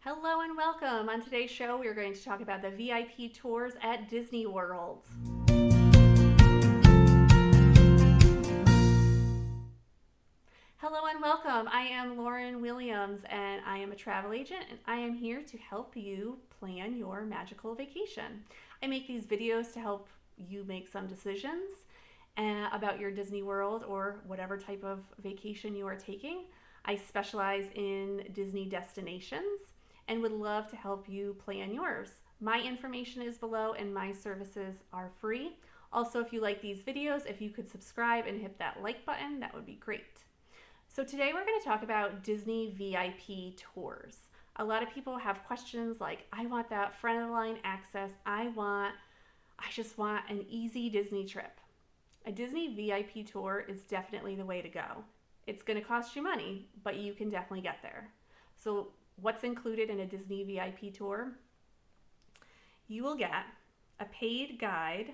Hello and welcome. On today's show, we are going to talk about the VIP tours at Disney World. Hello and welcome. I am Lauren Williams and I am a travel agent and I am here to help you plan your magical vacation. I make these videos to help you make some decisions about your Disney World or whatever type of vacation you are taking. I specialize in Disney destinations and would love to help you plan yours. My information is below and my services are free. Also, if you like these videos, if you could subscribe and hit that like button, that would be great. So today we're going to talk about Disney VIP tours. A lot of people have questions like, I want that front of the line access. I just want an easy Disney trip. A Disney VIP tour is definitely the way to go. It's going to cost you money, but you can definitely get there. So what's included in a Disney VIP tour? You will get a paid guide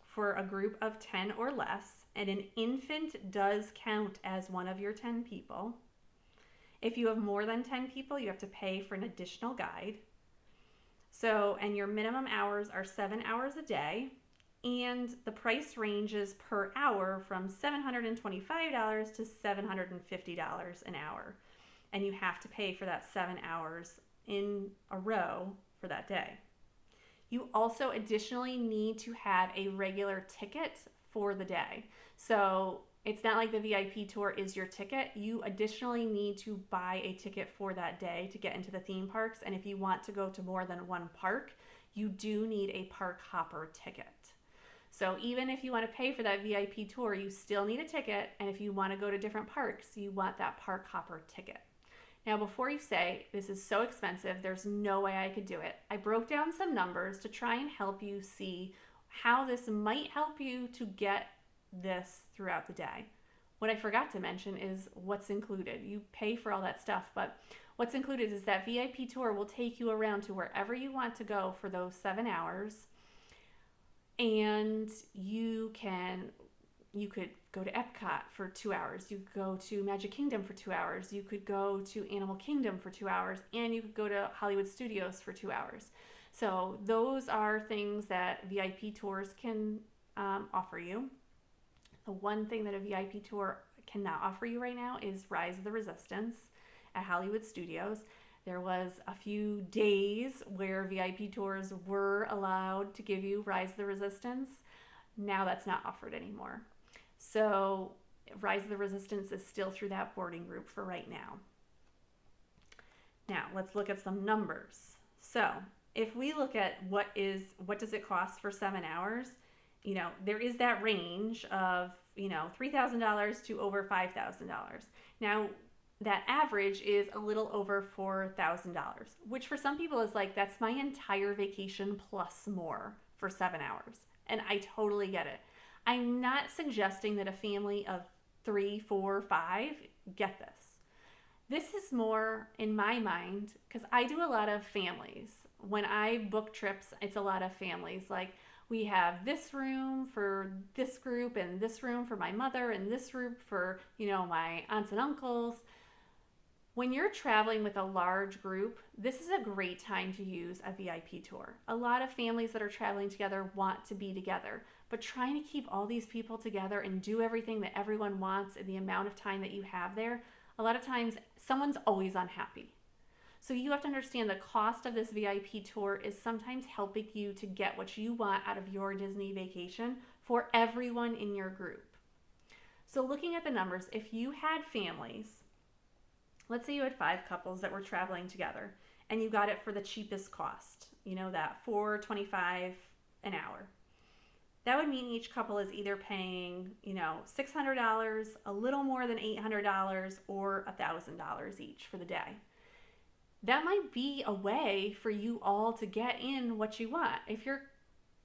for a group of 10 or less, and an infant does count as one of your 10 people. If you have more than 10 people, you have to pay for an additional guide. And your minimum hours are 7 hours a day, and the price ranges per hour from $725 to $750 an hour. And you have to pay for that 7 hours in a row for that day. You also additionally need to have a regular ticket for the day. So it's not like the VIP tour is your ticket. You additionally need to buy a ticket for that day to get into the theme parks. And if you want to go to more than one park, you do need a park hopper ticket. So even if you want to pay for that VIP tour, you still need a ticket. And if you want to go to different parks, you want that park hopper ticket. Now, before you say, this is so expensive, there's no way I could do it, I broke down some numbers to try and help you see how this might help you to get this throughout the day. What I forgot to mention is what's included. You pay for all that stuff, but what's included is that VIP tour will take you around to wherever you want to go for those 7 hours. And you could go to Epcot for 2 hours. You could go to Magic Kingdom for 2 hours. You could go to Animal Kingdom for 2 hours. And you could go to Hollywood Studios for 2 hours. So those are things that VIP tours can offer you. The one thing that a VIP tour cannot offer you right now is Rise of the Resistance at Hollywood Studios. There was a few days where VIP tours were allowed to give you Rise of the Resistance. Now that's not offered anymore. So Rise of the Resistance is still through that boarding group for right now. Now let's look at some numbers. So if we look at what does it cost for 7 hours, there is that range of, $3,000 to over $5,000. Now that average is a little over $4,000, which for some people is like, that's my entire vacation plus more for 7 hours. And I totally get it. I'm not suggesting that a family of 3, 4, 5 get this. This is more in my mind because I do a lot of families. When I book trips, it's a lot of families. Like we have this room for this group and this room for my mother and this room for, my aunts and uncles. When you're traveling with a large group, this is a great time to use a VIP tour. A lot of families that are traveling together want to be together, but trying to keep all these people together and do everything that everyone wants in the amount of time that you have there, a lot of times someone's always unhappy. So you have to understand the cost of this VIP tour is sometimes helping you to get what you want out of your Disney vacation for everyone in your group. So looking at the numbers, if you had families, let's say you had 5 couples that were traveling together and you got it for the cheapest cost, that $425 an hour. That would mean each couple is either paying, $600, a little more than $800, or $1,000 each for the day. That might be a way for you all to get in what you want. If you're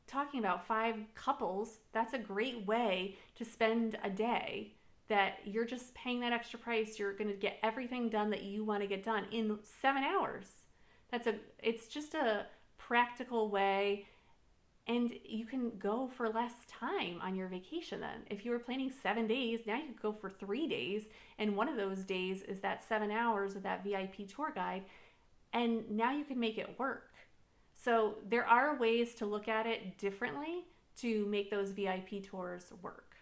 talking about 5 couples, that's a great way to spend a day that you're just paying that extra price. You're going to get everything done that you want to get done in 7 hours. It's just a practical way, and you can go for less time on your vacation then. If you were planning 7 days, now you could go for 3 days, and one of those days is that 7 hours with that VIP tour guide. and now you can make it work. So there are ways to look at it differently to make those VIP tours work.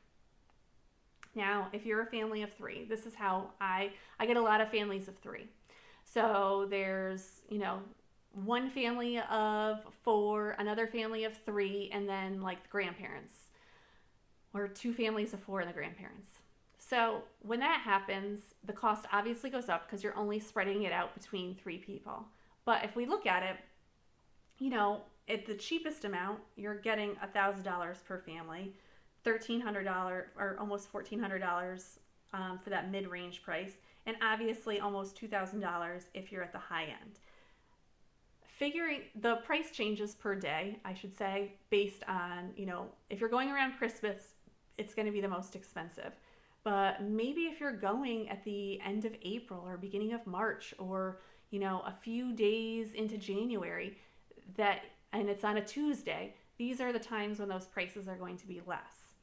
Now, if you're a family of 3, this is how I get a lot of families of 3. So there's, one family of 4, another family of 3, and then like the grandparents, or 2 families of 4 and the grandparents. So when that happens, the cost obviously goes up because you're only spreading it out between 3 people. But if we look at it, at the cheapest amount, you're getting $1,000 per family, $1,300 or almost $1,400 for that mid-range price, and obviously almost $2,000 if you're at the high end. Figuring the price changes per day, I should say, based on, if you're going around Christmas, it's going to be the most expensive. But maybe if you're going at the end of April or beginning of March, or, a few days into January, and it's on a Tuesday, these are the times when those prices are going to be less.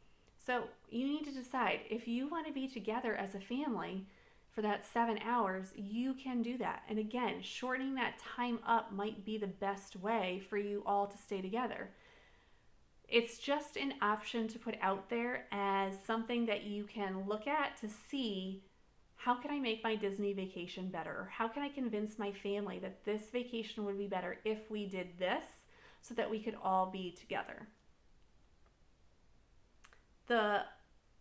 So you need to decide if you want to be together as a family for that 7 hours, you can do that. And again, shortening that time up might be the best way for you all to stay together. It's just an option to put out there as something that you can look at to see, how can I make my Disney vacation better? Or how can I convince my family that this vacation would be better if we did this, so that we could all be together?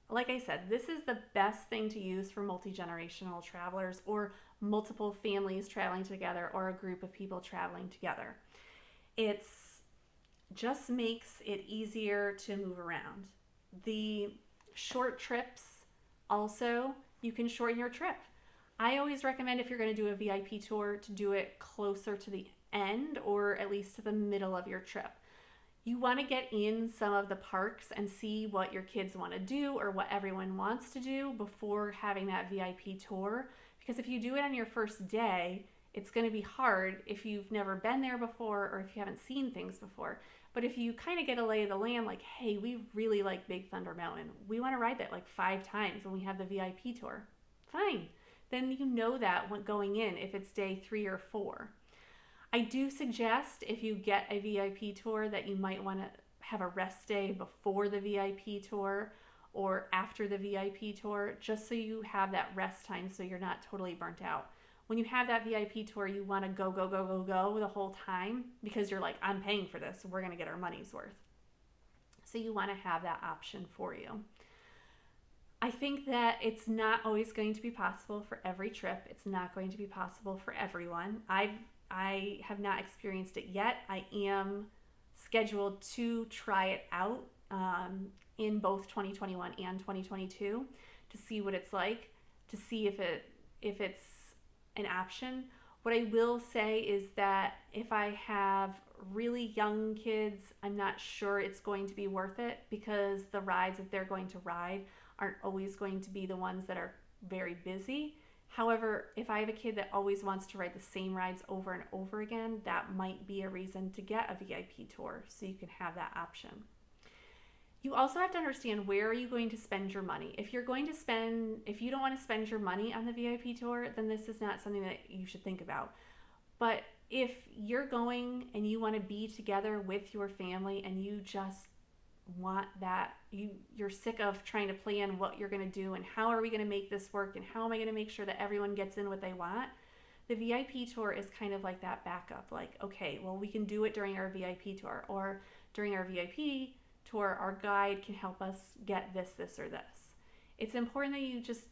Like I said, this is the best thing to use for multi-generational travelers, or multiple families traveling together, or a group of people traveling together. It just makes it easier to move around. The short trips also, you can shorten your trip. I always recommend, if you're going to do a VIP tour, to do it closer to the end, or at least to the middle of your trip. You want to get in some of the parks and see what your kids want to do, or what everyone wants to do, before having that VIP tour. Because if you do it on your first day, it's going to be hard if you've never been there before, or if you haven't seen things before. But if you kind of get a lay of the land, like, hey, we really like Big Thunder Mountain, we want to ride that like 5 times when we have the VIP tour, fine. Then you know that when going in, if it's day 3 or 4. I do suggest, if you get a VIP tour, that you might want to have a rest day before the VIP tour or after the VIP tour, just so you have that rest time, so you're not totally burnt out. When you have that VIP tour, you want to go the whole time, because you're like, I'm paying for this, we're going to get our money's worth. So you want to have that option for you. I think that it's not always going to be possible for every trip. It's not going to be possible for everyone. I have not experienced it yet. I am scheduled to try it out in both 2021 and 2022 to see what it's like, to see if it's an option. What I will say is that if I have really young kids, I'm not sure it's going to be worth it, because the rides that they're going to ride aren't always going to be the ones that are very busy. However, if I have a kid that always wants to ride the same rides over and over again, that might be a reason to get a VIP tour, so you can have that option. You also have to understand, where are you going to spend your money? If you don't want to spend your money on the VIP tour, then this is not something that you should think about. But if you're going and you want to be together with your family, and you just want that, you're sick of trying to plan what you're going to do and how are we going to make this work and how am I going to make sure that everyone gets in what they want, the VIP tour is kind of like that backup. Like, okay, well, we can do it during our VIP tour, or during our VIP tour, our guide can help us get this, or this. It's important that you just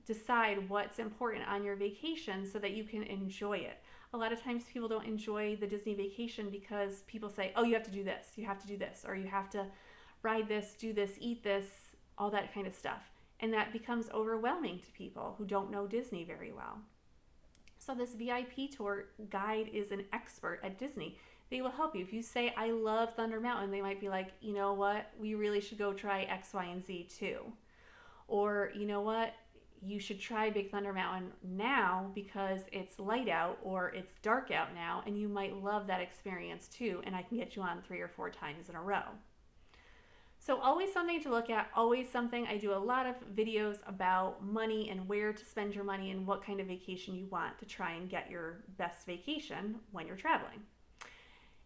decide what's important on your vacation so that you can enjoy it. A lot of times people don't enjoy the Disney vacation because people say, oh, you have to do this, you have to do this, or you have to ride this, do this, eat this, all that kind of stuff. And that becomes overwhelming to people who don't know Disney very well. So this VIP tour guide is an expert at Disney. They will help you. If you say, I love Thunder Mountain, they might be like, you know what, we really should go try X, Y, and Z too. Or, you know what, you should try Big Thunder Mountain now because it's light out or it's dark out now, and you might love that experience too, and I can get you on 3 or 4 times in a row. So always something to look at, always something. I do a lot of videos about money and where to spend your money and what kind of vacation you want to try and get your best vacation when you're traveling.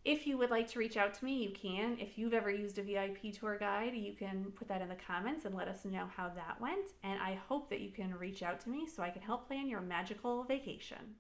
If you would like to reach out to me, you can. If you've ever used a VIP tour guide, you can put that in the comments and let us know how that went. And I hope that you can reach out to me so I can help plan your magical vacation.